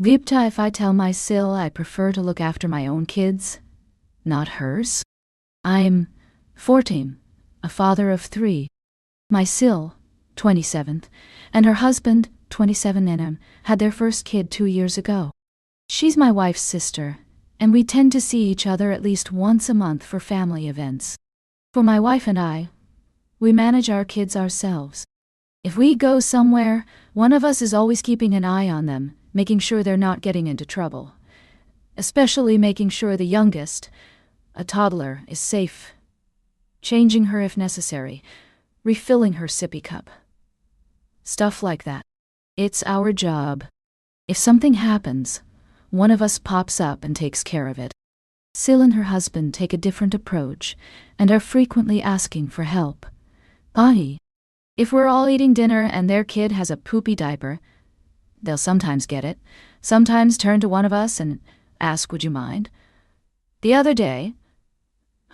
WIBTA if I tell my SIL I prefer to look after my own kids, not hers. I'm 14, a father of 3. My SIL, 27th, and her husband, 27 NM, had their first kid 2 years ago. She's my wife's sister, and we tend to see each other at least once a month for family events. For my wife and I, we manage our kids ourselves. If we go somewhere, one of us is always keeping an eye on them, making sure they're not getting into trouble. Especially making sure the youngest, a toddler, is safe. Changing her if necessary. Refilling her sippy cup. Stuff like that. It's our job. If something happens, one of us pops up and takes care of it. SIL and her husband take a different approach and are frequently asking for help. If we're all eating dinner and their kid has a poopy diaper, they'll sometimes get it, sometimes turn to one of us and ask, "Would you mind?" The other day,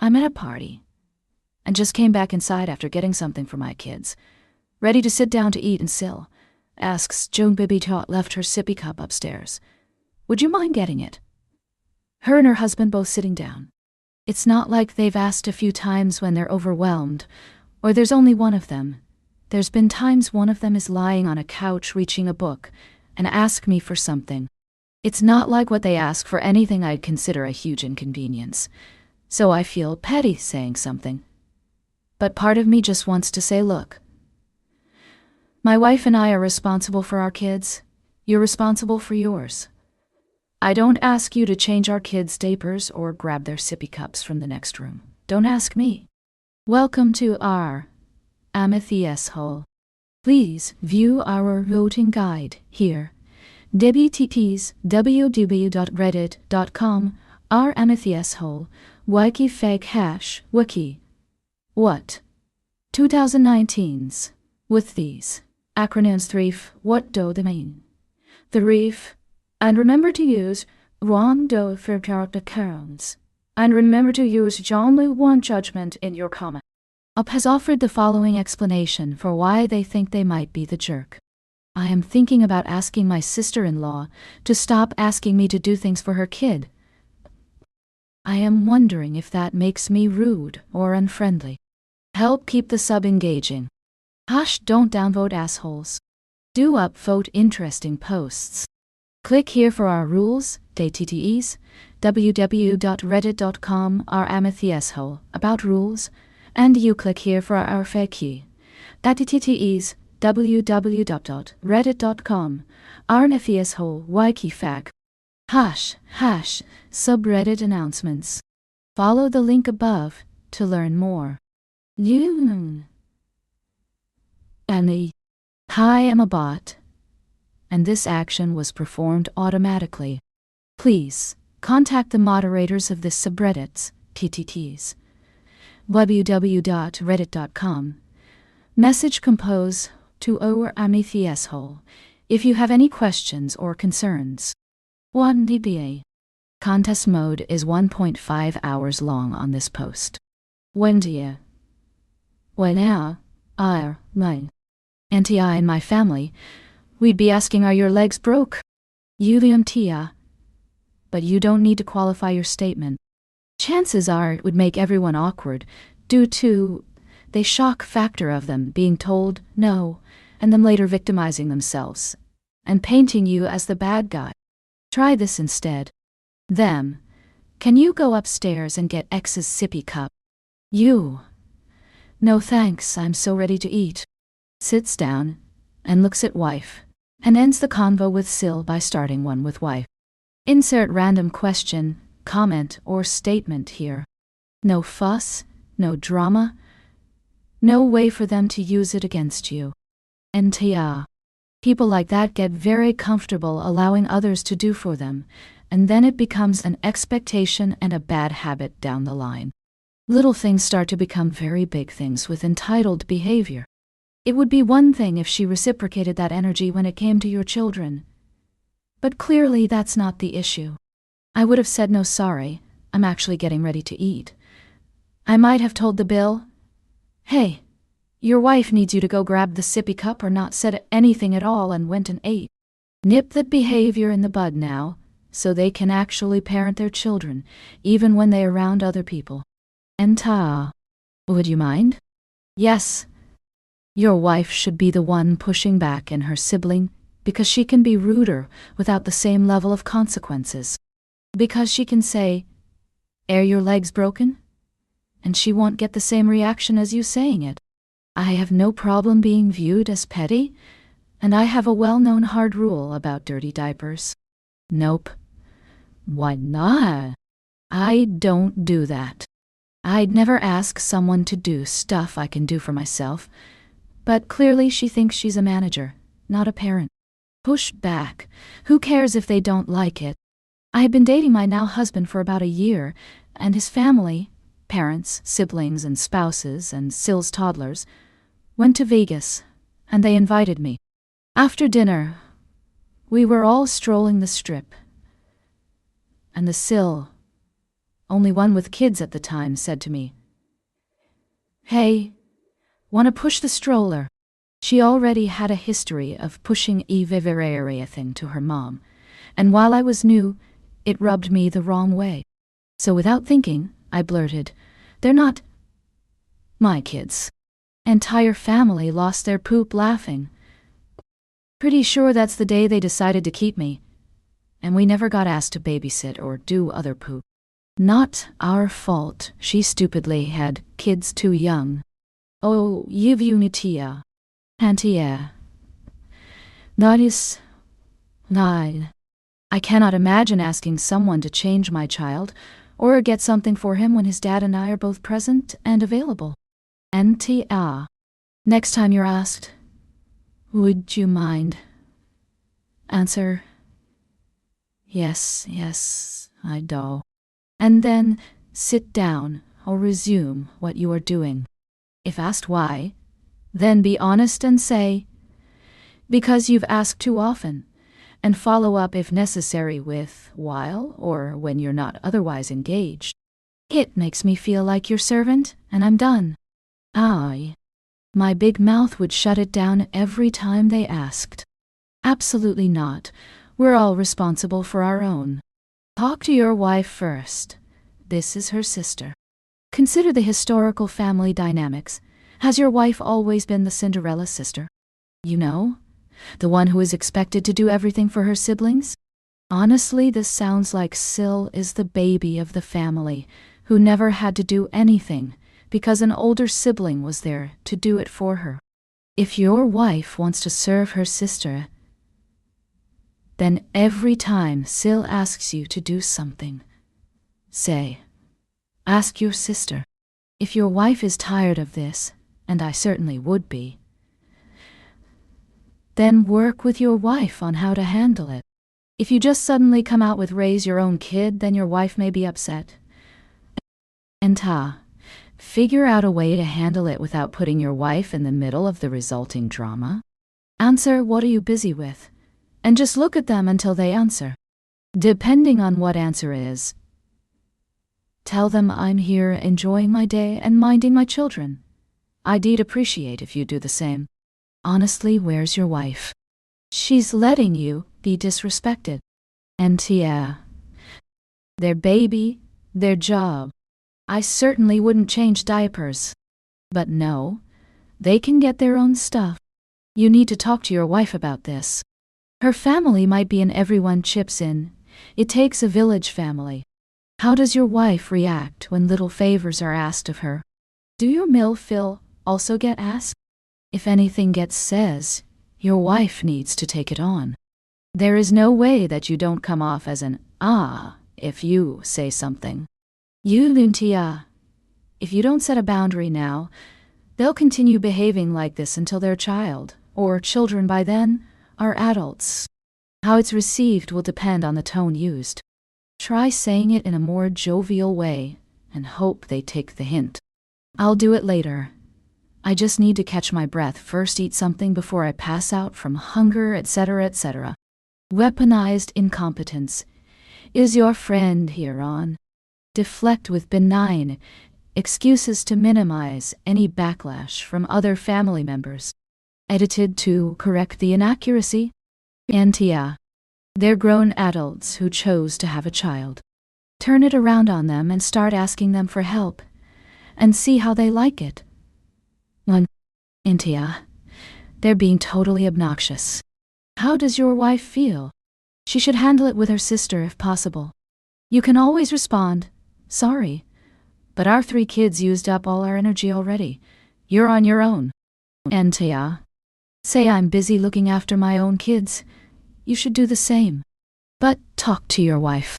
I'm at a party and just came back inside after getting something for my kids, ready to sit down to eat, and SIL asks Joan Bibi Tot left her sippy cup upstairs. "Would you mind getting it?" Her and her husband both sitting down. It's not like they've asked a few times when they're overwhelmed, or there's only one of them. There's been times one of them is lying on a couch reaching a book and ask me for something. It's not like what they ask for anything I'd consider a huge inconvenience, so I feel petty saying something. But part of me just wants to say, look, my wife and I are responsible for our kids. You're responsible for yours. I don't ask you to change our kids' diapers or grab their sippy cups from the next room. Don't ask me. Welcome to our Amethyst hole. Please view our voting guide here. WTTs www.reddit.com our Amethyst hole wiki fake hash wiki. What? 2019s. With these acronyms 3 what do they mean? 3 and remember to use wrong do for character counts. And remember to use only one judgment in your comment. Up has offered the following explanation for why they think they might be the jerk. I am thinking about asking my sister-in-law to stop asking me to do things for her kid. I am wondering if that makes me rude or unfriendly. Help keep the sub engaging. Don't downvote assholes. Do upvote interesting posts. Click here for our rules, DTTEs, www.reddit.com our Amethyst hole about rules, and you click here for our fake DTTEs, www.reddit.com our Amethyst hole wiki fag. Subreddit announcements. Follow the link above to learn more. Hi, I'm a bot, and this action was performed automatically. Please contact the moderators of this subreddits, TTTs. www.reddit.com. Message compose to our Amethyst hole if you have any questions or concerns. 1 dBA. Contest mode is 1.5 hours long on this post. Wendia. When mine. Auntie I and my family, we'd be asking, are your legs broke? Tia. But you don't need to qualify your statement. Chances are it would make everyone awkward due to the shock factor of them being told no and them later victimizing themselves and painting you as the bad guy. Try this instead. Them. Can you go upstairs and get X's sippy cup? You. No thanks, I'm so ready to eat. Sits down and looks at wife and ends the convo with SIL by starting one with wife. Insert random question, comment, or statement here. No fuss, no drama, no way for them to use it against you. People like that get very comfortable allowing others to do for them, and then it becomes an expectation and a bad habit down the line. Little things start to become very big things with entitled behavior. It would be one thing if she reciprocated that energy when it came to your children. But clearly that's not the issue. I would have said no sorry, I'm actually getting ready to eat. I might have told the bill, hey, your wife needs you to go grab the sippy cup, or not said anything at all and went and ate. Nip that behavior in the bud now, so they can actually parent their children, even when they're around other people. And would you mind? Yes. Your wife should be the one pushing back in her sibling, because she can be ruder without the same level of consequences. Because she can say, "Are your legs broken?" And she won't get the same reaction as you saying it. I have no problem being viewed as petty, and I have a well-known hard rule about dirty diapers. Nope. Why not? I don't do that. I'd never ask someone to do stuff I can do for myself, but clearly she thinks she's a manager, not a parent. Push back. Who cares if they don't like it? I had been dating my now husband for about a year, and his family, parents, siblings, and spouses, and SIL's toddlers, went to Vegas, and they invited me. After dinner, we were all strolling the strip, and the SIL, only one with kids at the time, said to me, "Hey, wanna push the stroller?" She already had a history of pushing everything to her mom, and while I was new, it rubbed me the wrong way. So without thinking, I blurted, "They're not my kids." Entire family lost their poop laughing. Pretty sure that's the day they decided to keep me, and we never got asked to babysit or do other poop. Not our fault she stupidly had kids too young. Oh, WIBTA If that is nine. I cannot imagine asking someone to change my child or get something for him when his dad and I are both present and available. Next time you're asked, "Would you mind?" Answer, yes, I do. And then sit down or resume what you are doing. If asked why, then be honest and say, "Because you've asked too often," and follow up if necessary with "while" or "when you're not otherwise engaged." It makes me feel like your servant, and I'm done. My big mouth would shut it down every time they asked. Absolutely not. We're all responsible for our own. Talk to your wife first. This is her sister. Consider the historical family dynamics. Has your wife always been the Cinderella sister? You know, the one who is expected to do everything for her siblings? Honestly, this sounds like SIL is the baby of the family, who never had to do anything because an older sibling was there to do it for her. If your wife wants to serve her sister, then every time SIL asks you to do something, say, "Ask your sister." If your wife is tired of this, and I certainly would be, then work with your wife on how to handle it. If you just suddenly come out with "raise your own kid," then your wife may be upset. And figure out a way to handle it without putting your wife in the middle of the resulting drama. Answer, "What are you busy with?" And just look at them until they answer. Depending on what answer is, tell them, "I'm here enjoying my day and minding my children. I'd appreciate if you do the same." Honestly, where's your wife? She's letting you be disrespected. And their baby, their job. I certainly wouldn't change diapers. But no, they can get their own stuff. You need to talk to your wife about this. Her family might be an everyone chips in. It takes a village family. How does your wife react when little favors are asked of her? Do your fill also get asked? If anything gets says, your wife needs to take it on. There is no way that you don't come off as an if you say something. If you don't set a boundary now, they'll continue behaving like this until their child, or children by then, are adults. How it's received will depend on the tone used. Try saying it in a more jovial way, and hope they take the hint. "I'll do it later. I just need to catch my breath first, eat something before I pass out from hunger, etc., etc." Weaponized incompetence is your friend here on. Deflect with benign excuses to minimize any backlash from other family members. Edited to correct the inaccuracy. Antia. They're grown adults who chose to have a child. Turn it around on them and start asking them for help, and see how they like it. 1. Antia. They're being totally obnoxious. How does your wife feel? She should handle it with her sister if possible. You can always respond, "Sorry, but our 3 kids used up all our energy already. You're on your own." Antia. Say, "I'm busy looking after my own kids. You should do the same." But talk to your wife.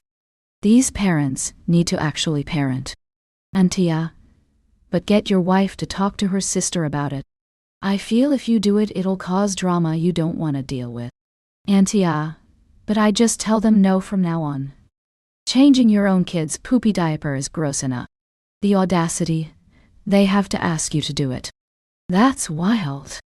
These parents need to actually parent. Antia. But get your wife to talk to her sister about it. I feel if you do it, it'll cause drama you don't want to deal with. Antia. But I just tell them no from now on. Changing your own kid's poopy diaper is gross enough. The audacity. They have to ask you to do it. That's wild.